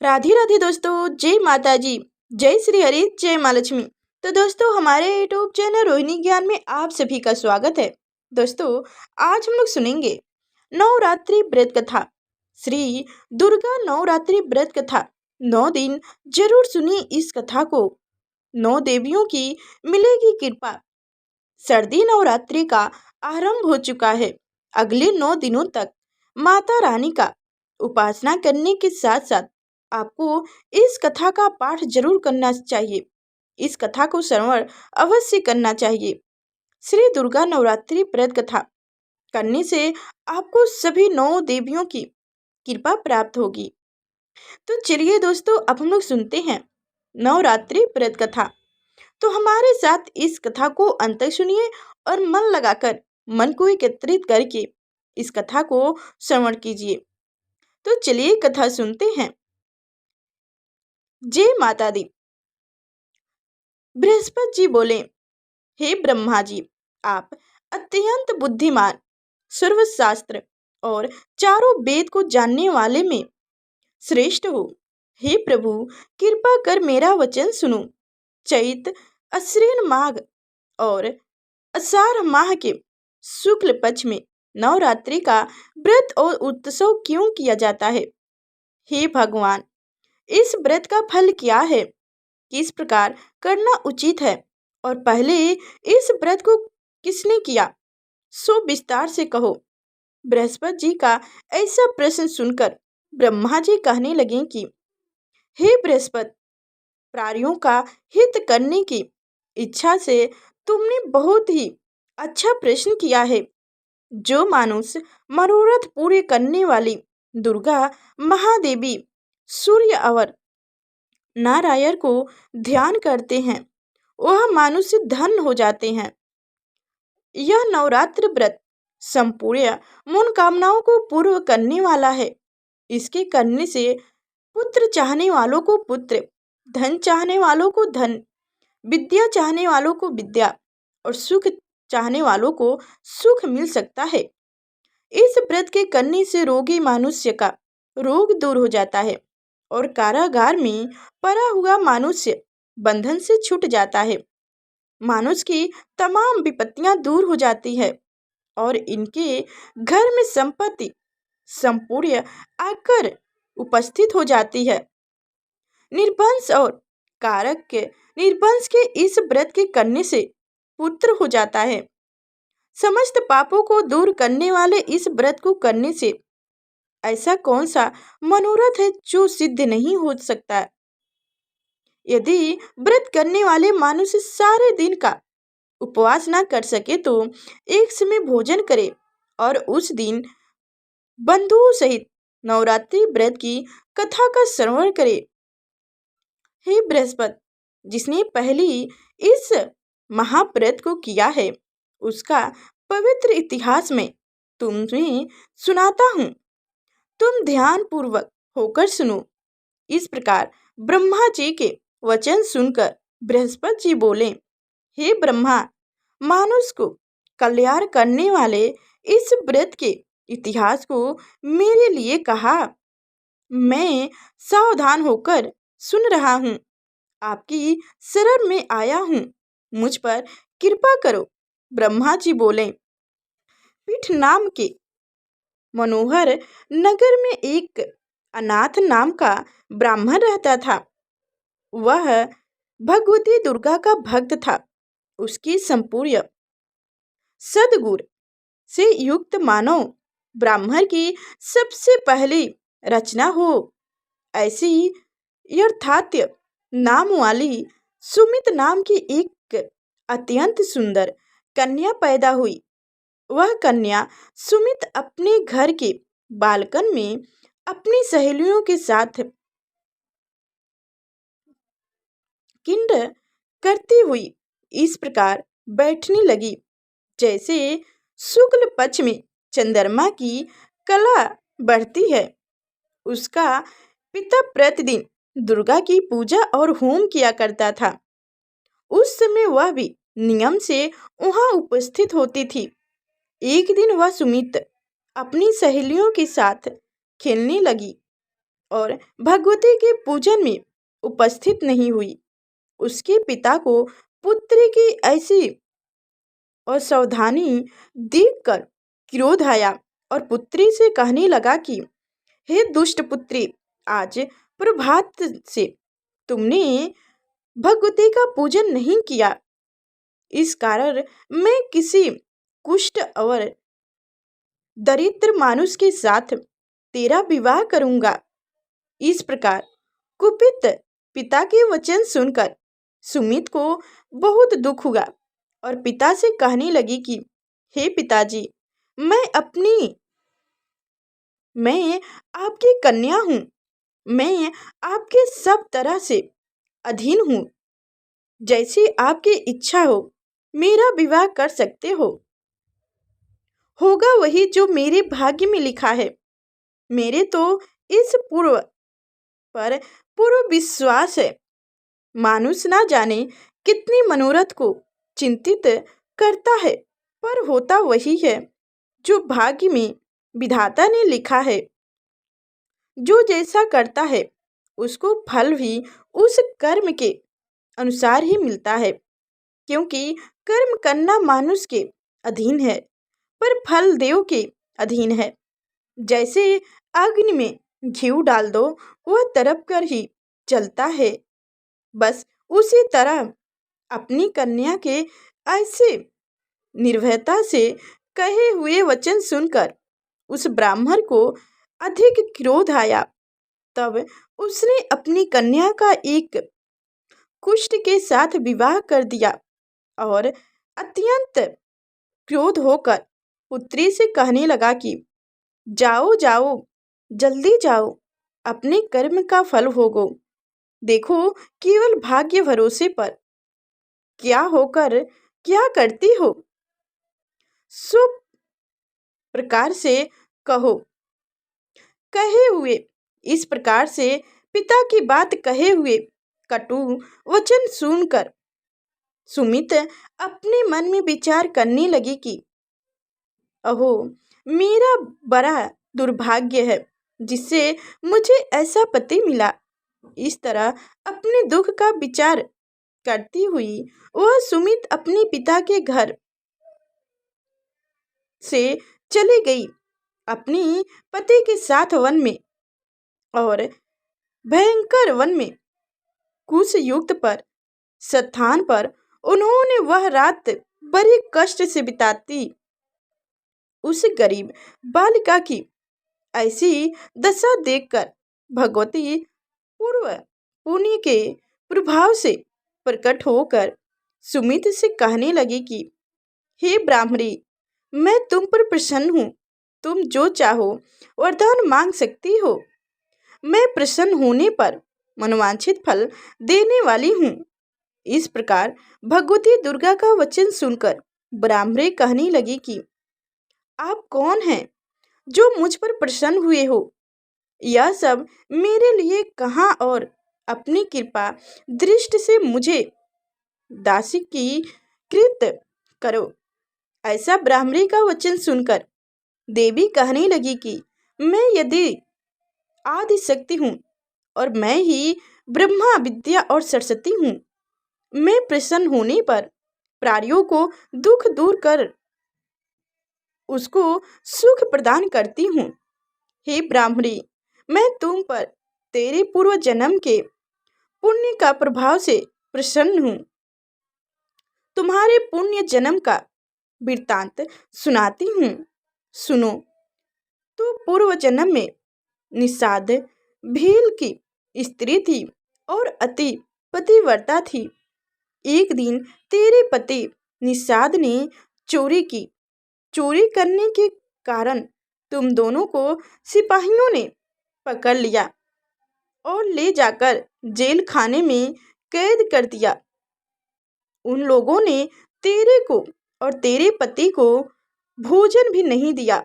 राधे राधे दोस्तों, जय माता जी, जय श्री हरि, जय माँ लक्ष्मी। तो दोस्तों, हमारे यूट्यूब चैनल रोहिणी ज्ञान में आप सभी का स्वागत है। दोस्तों, आज हम लोग सुनेंगे नवरात्रि व्रत कथा, श्री दुर्गा नवरात्रि व्रत कथा। 9 दिन जरूर सुनिए इस कथा को, 9 देवियों की मिलेगी कृपा। सर्दी नवरात्रि का आरंभ हो चुका है। अगले 9 दिनों तक माता रानी का उपासना करने के साथ साथ आपको इस कथा का पाठ जरूर करना चाहिए। इस कथा को श्रवण अवश्य करना चाहिए। श्री दुर्गा नवरात्रि व्रत कथा करने से आपको सभी 9 देवियों की कृपा प्राप्त होगी। तो चलिए दोस्तों, अब हम लोग सुनते हैं नवरात्रि व्रत कथा। तो हमारे साथ इस कथा को अंत तक सुनिए और मन लगाकर, मन को एकत्रित करके इस कथा को श्रवण कीजिए। तो चलिए कथा सुनते हैं। जय माता दी। बृहस्पति जी बोले, हे ब्रह्मा जी, आप अत्यंत बुद्धिमान, सर्वशास्त्र और चारों वेद को जानने वाले में श्रेष्ठ हो। हे प्रभु, कृपा कर मेरा वचन सुनो। चैत अश्विन माघ और आषाढ़ माह के शुक्ल पक्ष में नवरात्रि का व्रत और उत्सव क्यों किया जाता है? हे भगवान, इस व्रत का फल क्या है? किस प्रकार करना उचित है? और पहले इस व्रत को किसने किया, सो विस्तार से कहो। बृहस्पति जी का ऐसा प्रश्न सुनकर ब्रह्मा जी कहने लगे कि हे बृहस्पति, प्राणियों का हित करने की इच्छा से तुमने बहुत ही अच्छा प्रश्न किया है। जो मानुष मनोरथ पूरे करने वाली दुर्गा महादेवी सूर्य और नारायण को ध्यान करते हैं, वह मनुष्य धन हो जाते हैं। यह नवरात्र व्रत संपूर्ण मनोकामनाओं को पूर्ण करने वाला है। इसके करने से पुत्र चाहने वालों को पुत्र, धन चाहने वालों को धन, विद्या चाहने वालों को विद्या और सुख चाहने वालों को सुख मिल सकता है। इस व्रत के करने से रोगी मनुष्य का रोग दूर हो जाता है और कारागार में पड़ा हुआ मनुष्य बंधन से छूट जाता है। मनुष्य की तमाम विपत्तियां दूर हो जाती है और इनके घर में संपत्ति संपूर्ण आकर उपस्थित हो जाती है। निर्वंश और कारक के निर्वंश के इस व्रत के करने से पुत्र हो जाता है। समस्त पापों को दूर करने वाले इस व्रत को करने से ऐसा कौन सा मनोरथ है जो सिद्ध नहीं हो सकता? यदि व्रत करने वाले मनुष्य सारे दिन का उपवास ना कर सके तो एक समय भोजन करे और उस दिन बंधुओं सहित नवरात्रि व्रत की कथा का श्रवण करे। हे बृहस्पति, जिसने पहली इस महाव्रत को किया है, उसका पवित्र इतिहास में तुम्हें सुनाता हूँ। तुम ध्यान पूर्वक होकर सुनो। इस प्रकार ब्रह्मा जी के वचन सुनकर बृहस्पति जी बोले, हे ब्रह्मा, मानुष को कल्याण करने वाले इस व्रत के इतिहास को मेरे लिए कहा। मैं सावधान होकर सुन रहा हूँ। आपकी शरण में आया हूँ, मुझ पर कृपा करो। ब्रह्मा जी बोले, पीठ नाम के मनोहर नगर में एक अनाथ नाम का ब्राह्मण रहता था। वह भगवती दुर्गा का भक्त था। उसकी संपूर्ण सद्गुण से युक्त मानव ब्राह्मण की सबसे पहली रचना हो ऐसी यथार्थ नाम वाली सुमित नाम की एक अत्यंत सुंदर कन्या पैदा हुई। वह कन्या सुमित अपने घर के बालकन में अपनी सहेलियों के साथ किंड करती हुई इस प्रकार बैठने लगी, जैसे शुक्ल पक्ष में चंद्रमा की कला बढ़ती है। उसका पिता प्रतिदिन दुर्गा की पूजा और होम किया करता था। उस समय वह भी नियम से वहां उपस्थित होती थी। एक दिन वह सुमित अपनी सहेलियों के साथ खेलने लगी और भगवती के पूजन में उपस्थित नहीं हुई। उसके पिता को पुत्री की ऐसी असावधानी देखकर क्रोध आया और पुत्री से कहने लगा कि हे दुष्ट पुत्री, आज प्रभात से तुमने भगवती का पूजन नहीं किया। इस कारण मैं किसी कुष्ठ और दरिद्र मानुष के साथ तेरा विवाह करूंगा। इस प्रकार कुपित पिता के वचन सुनकर सुमित को बहुत दुख हुआ और पिता से कहने लगी कि हे पिताजी, मैं आपकी कन्या हूँ। मैं आपके सब तरह से अधीन हूँ। जैसी आपकी इच्छा हो मेरा विवाह कर सकते हो। होगा वही जो मेरे भाग्य में लिखा है। मेरे तो इस पूर्व विश्वास है। मानुष ना जाने कितनी मनोरथ को चिंतित करता है, पर होता वही है जो भाग्य में विधाता ने लिखा है। जो जैसा करता है उसको फल भी उस कर्म के अनुसार ही मिलता है, क्योंकि कर्म करना मानुष के अधीन है पर फल देव के अधीन है। जैसे अग्नि में घी डाल दो वह तड़प कर ही जलता है, बस उसी तरह अपनी कन्या के ऐसे निर्भयता से कहे हुए वचन सुनकर उस ब्राह्मण को अधिक क्रोध आया। तब उसने अपनी कन्या का एक कुष्ठ के साथ विवाह कर दिया और अत्यंत क्रोध होकर पुत्री से कहने लगा कि जाओ जाओ, जल्दी जाओ, अपने कर्म का फल भोगो। देखो केवल भाग्य भरोसे पर क्या होकर क्या करती हो। सुप प्रकार से कहो। कहे हुए इस प्रकार से पिता की बात कहे हुए कटु वचन सुनकर सुमित अपने मन में विचार करने लगी कि अहो, मेरा बड़ा दुर्भाग्य है जिससे मुझे ऐसा पति मिला। इस तरह अपने दुख का विचार करती हुई वह सुमित अपने पिता के घर से चली गई अपनी पति के साथ वन में। और भयंकर वन में कुश युक्त पर स्थान पर उन्होंने वह रात बड़े कष्ट से बिताती। उस गरीब बालिका की ऐसी दशा देखकर भगवती पूर्व पुण्य के प्रभाव से प्रकट होकर सुमित से कहने लगी कि हे ब्राह्मणी, मैं तुम पर प्रसन्न हूँ। तुम जो चाहो वरदान मांग सकती हो। मैं प्रसन्न होने पर मनोवांछित फल देने वाली हूँ। इस प्रकार भगवती दुर्गा का वचन सुनकर ब्राह्मणी कहने लगी कि आप कौन हैं जो मुझ पर प्रसन्न हुए हो। यह सब मेरे लिए कहाँ और अपनी कृपा दृष्टि से मुझे दासी की कृत करो। ऐसा ब्राह्मणी का वचन सुनकर देवी कहने लगी कि मैं यदि आदि शक्ति हूँ और मैं ही ब्रह्मा विद्या और सरस्वती हूँ। मैं प्रसन्न होने पर प्राणियों को दुख दूर कर उसको सुख प्रदान करती हूँ। हे ब्राह्मणी, मैं तुम पर तेरे पूर्व जन्म के पुण्य का प्रभाव से प्रसन्न हूँ। तुम्हारे पुण्य जन्म का वृत्तांत सुनाती हूँ, सुनो। तो पूर्व जन्म में निषाद भील की स्त्री थी और अति पतिव्रता थी। एक दिन तेरे पति निषाद ने चोरी की। चोरी करने के कारण तुम दोनों को सिपाहियों ने पकड़ लिया और ले जाकर जेल खाने में कैद कर दिया। उन लोगों ने तेरे को और तेरे पति को भोजन भी नहीं दिया।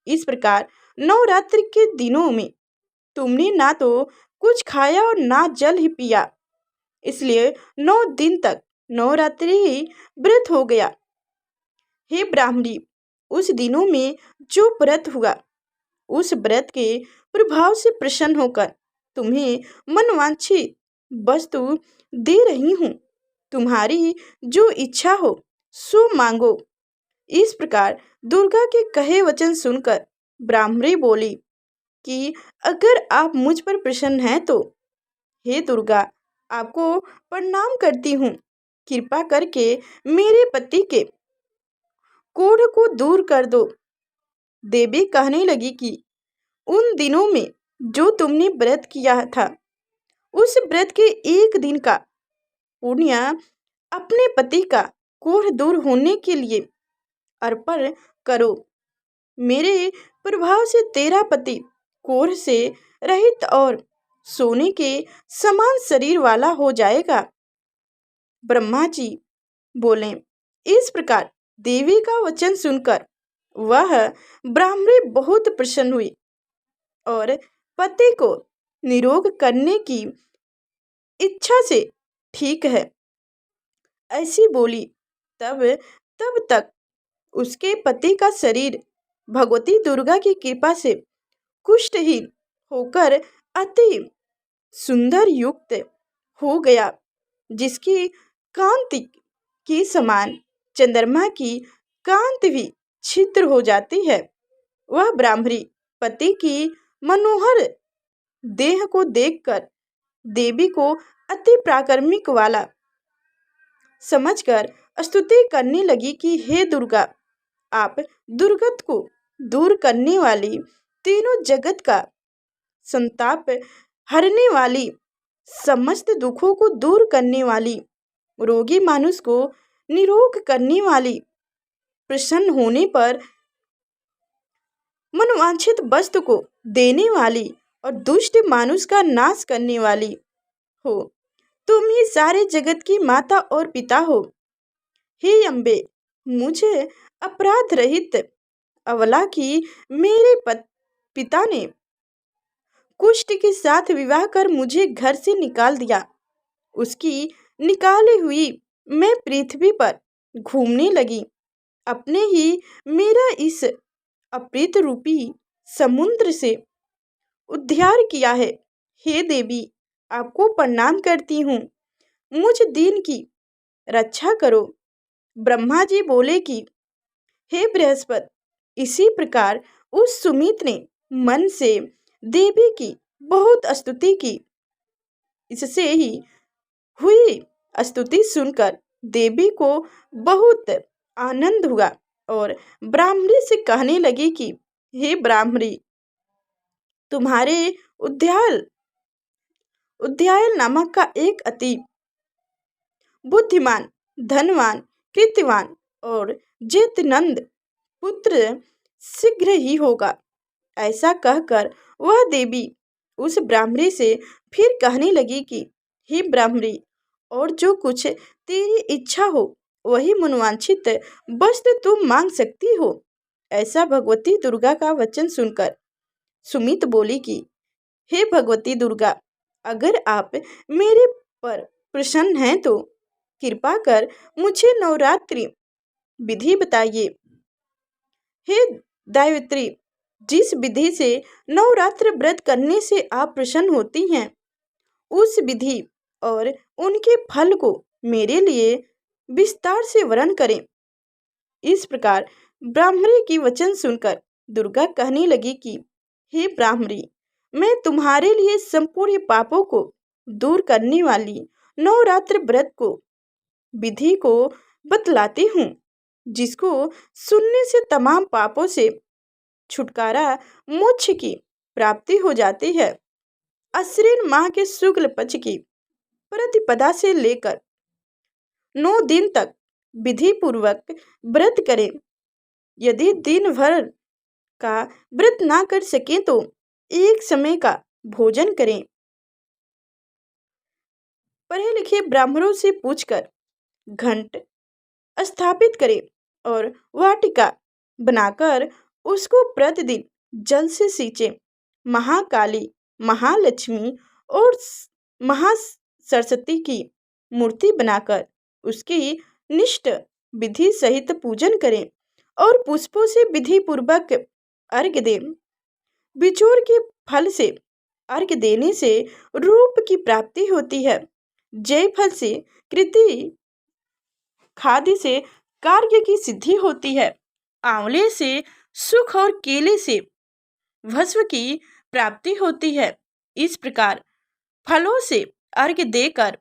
इस प्रकार नवरात्रि के दिनों में तुमने ना तो कुछ खाया और ना जल ही पिया। इसलिए 9 दिन तक नवरात्रि ही व्रत हो गया। हे ब्राह्मणी, उस दिनों में जो व्रत हुआ उस व्रत के प्रभाव से प्रसन्न होकर तुम्हें मनवांछित वस्तु दे रही हूँ। तुम्हारी जो इच्छा हो सो मांगो। इस प्रकार दुर्गा के कहे वचन सुनकर ब्राह्मणी बोली कि अगर आप मुझ पर प्रसन्न हैं तो हे दुर्गा, आपको प्रणाम करती हूँ। कृपा करके मेरे पति के कोढ़ को दूर कर दो। देवी कहने लगी कि उन दिनों में जो तुमने व्रत किया था, उस व्रत के एक दिन का पुण्य अपने पति का कोढ़ दूर होने के लिए अर्पण करो। मेरे प्रभाव से तेरा पति कोढ़ से रहित और सोने के समान शरीर वाला हो जाएगा। ब्रह्मा जी बोले। इस प्रकार देवी का वचन सुनकर वह ब्राह्मणी बहुत प्रसन्न हुई और पति को निरोग करने की इच्छा से ठीक है ऐसी बोली। तब तब तक उसके पति का शरीर भगवती दुर्गा की कृपा से कुष्ठहीन होकर अति सुंदर युक्त हो गया, जिसकी कांति की समान चंद्रमा की कांति भी छिद्र हो जाती है। वह ब्राह्मणी पति की मनोहर देह को देखकर देवी को अति प्राक्रमिक वाला समझकर स्तुति करने लगी कि हे दुर्गा, आप दुर्गत को दूर करने वाली, तीनों जगत का संताप हरने वाली, समस्त दुखों को दूर करने वाली, रोगी मानुष को निरोग करने वाली, प्रसन्न होने पर मनवांछित वस्तु को देने वाली और दुष्ट मानुष का नाश करने वाली हो। तुम ही सारे जगत की माता और पिता हो। हे अम्बे, मुझे अपराध रहित अबला की मेरे पिता ने कुष्ठ के साथ विवाह कर मुझे घर से निकाल दिया। उसकी निकाली हुई मैं पृथ्वी पर घूमने लगी। अपने ही मेरा इस अप्रीत रूपी समुद्र से उद्धार किया है। हे देवी, आपको प्रणाम करती हूँ। मुझ दीन की रक्षा करो। ब्रह्मा जी बोले कि हे बृहस्पति, इसी प्रकार उस सुमित ने मन से देवी की बहुत स्तुति की। इससे ही हुई स्तुति सुनकर देवी को बहुत आनंद हुआ और ब्राह्मणी से कहने लगी कि हे ब्राह्मणी, तुम्हारे उद्याल नामक का एक अति बुद्धिमान, धनवान, कृत्यवान और जेतनंद पुत्र शीघ्र ही होगा। ऐसा कहकर वह देवी उस ब्राह्मणी से फिर कहने लगी कि हे ब्राह्मणी, और जो कुछ तेरी इच्छा हो वही मनवांछित वस्तु तुम मांग सकती हो। ऐसा भगवती दुर्गा का वचन सुनकर सुमित बोली कि हे भगवती दुर्गा, अगर आप मेरे पर प्रसन्न हैं तो कृपा कर मुझे नवरात्रि विधि बताइए। हे गायत्री, जिस विधि से नवरात्र व्रत करने से आप प्रसन्न होती हैं, उस विधि और उनके फल को मेरे लिए विस्तार से वर्णन करें। इस प्रकार ब्राह्मणी की वचन सुनकर दुर्गा कहने लगी कि हे ब्राह्मणी, मैं तुम्हारे लिए संपूर्ण पापों को दूर करने वाली नवरात्र व्रत को विधि को बतलाती हूँ, जिसको सुनने से तमाम पापों से छुटकारा, मोक्ष की प्राप्ति हो जाती है। अश्विन माह के शुक्ल पक्ष की प्रतिपदा से लेकर 9 दिन तक विधि पूर्वक व्रत करें। यदि दिन भर का व्रत ना कर सके तो एक समय का भोजन करें। पढ़े लिखे ब्राह्मणों से पूछकर घंट स्थापित करें और वाटिका बनाकर उसको प्रतिदिन जल से सींचे। महाकाली, महालक्ष्मी और महासरस्वती की मूर्ति बनाकर उसकी निष्ठ विधि सहित पूजन करें और पुष्पों से विधि पूर्वक अर्घ्य दें। बिचौर के फल से अर्घ देने से रूप की प्राप्ति होती है। जय फल से कृति खादि से कार्य की सिद्धि होती है। आंवले से सुख और केले से भस्म की प्राप्ति होती है। इस प्रकार फलों से अर्घ देकर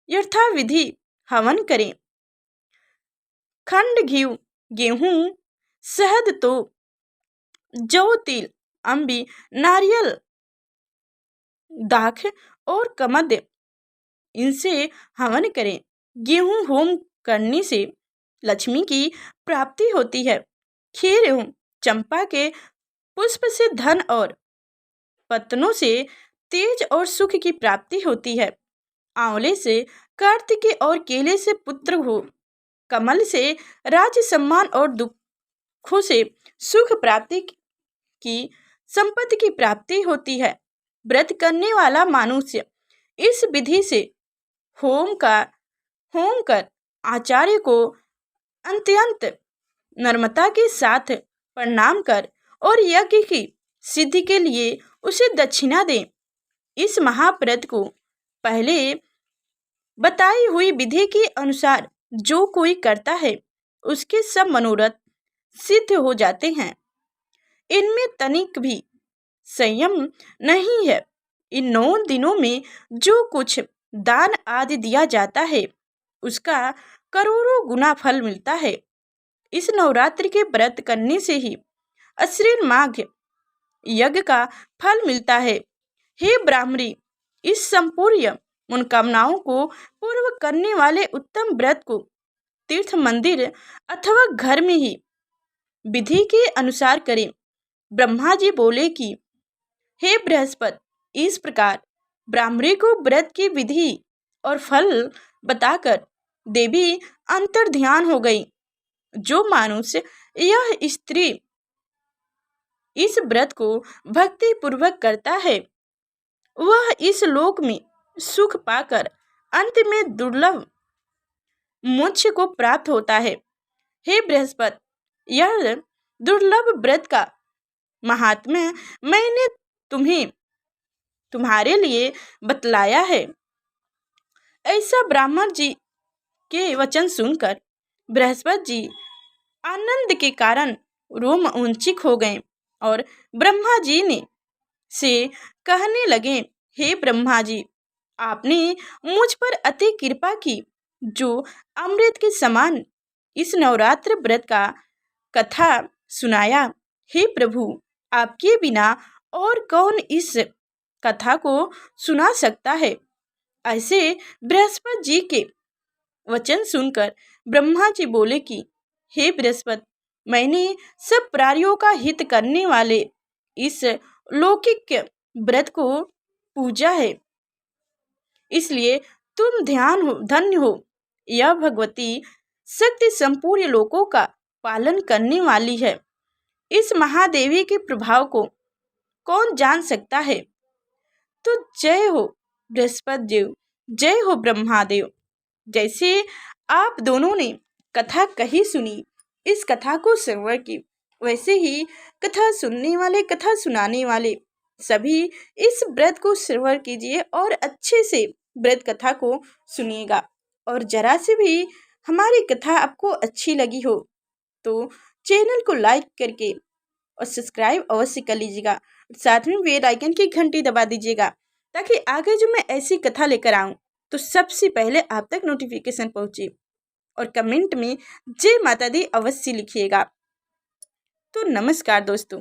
यथाविधि हवन करें। खंड घी, गेहूं, शहद, तो जौ, तिल, अम्बी, नारियल, दाख और कमद, इनसे हवन करें। गेहूं होम करने से लक्ष्मी की प्राप्ति होती है। खीर एवं चंपा के पुष्प से धन और पत्तनों से तेज और सुख की प्राप्ति होती है। आंवले से कार्तिकेय और केले से पुत्र हो। कमल से राज्य सम्मान और दुखों से सुख प्राप्ति की संपत्ति की प्राप्ति होती है। व्रत करने वाला मनुष्य इस विधि से होम कर आचार्य को अत्यंत नम्रता के साथ प्रणाम कर और यज्ञ की सिद्धि के लिए उसे दक्षिणा दें। इस महाव्रत को पहले बताई हुई विधि के अनुसार जो कोई करता है उसके सब मनोरथ सिद्ध हो जाते हैं। इनमें तनिक भी संयम नहीं है। इन 9 दिनों में जो कुछ दान आदि दिया जाता है उसका करोड़ों गुना फल मिलता है। इस नवरात्रि के व्रत करने से ही अश्विन माघ यज्ञ का फल मिलता है। हे ब्राह्मणी, इस संपूर्ण मनोकामनाओं को पूर्ण करने वाले उत्तम व्रत को तीर्थ, मंदिर अथवा घर में ही विधि के अनुसार करें। ब्रह्मा जी बोले कि हे बृहस्पति, इस प्रकार ब्राह्मणी को व्रत की विधि और फल बताकर देवी अंतर्ध्यान हो गई। जो मनुष्य यह स्त्री इस व्रत को भक्ति पूर्वक करता है वह इस लोक में सुख पाकर अंत में दुर्लभ मोक्ष को प्राप्त होता है। हे बृहस्पति, यह दुर्लभ व्रत का महात्म्य मैंने तुम्हारे लिए बतलाया है। ऐसा ब्राह्मण जी के वचन सुनकर बृहस्पति जी आनंद के कारण रोमांचित हो गए और ब्रह्मा जी ने से कहने लगे, हे ब्रह्मा जी, आपने मुझ पर अति कृपा की जो अमृत के समान इस नवरात्र व्रत का कथा सुनाया। हे प्रभु, आपके बिना और कौन इस कथा को सुना सकता है। ऐसे बृहस्पति जी के वचन सुनकर ब्रह्मा जी बोले कि हे बृहस्पति, मैंने सब प्राणियों का हित करने वाले इस लौकिक व्रत को पूजा है, इसलिए तुम धन्य हो। यह भगवती शक्ति संपूर्ण लोकों का पालन करने वाली है। इस महादेवी के प्रभाव को कौन जान सकता है। तो जय हो बृहस्पति देव, जय हो ब्रह्मादेव। जैसे आप दोनों ने कथा कही सुनी, इस कथा को श्रवण की, वैसे ही कथा सुनने वाले, कथा सुनाने वाले सभी इस व्रत को श्रवण कीजिए और अच्छे से व्रत कथा को सुनिएगा। और जरा से भी हमारी कथा आपको अच्छी लगी हो तो चैनल को लाइक करके और सब्सक्राइब अवश्य कर लीजिएगा। साथ में बेल आइकन की घंटी दबा दीजिएगा ताकि आगे जो मैं ऐसी कथा लेकर आऊँ तो सबसे पहले आप तक नोटिफिकेशन पहुँचे। और कमेंट में जय माता दी अवश्य लिखिएगा। तो नमस्कार दोस्तों।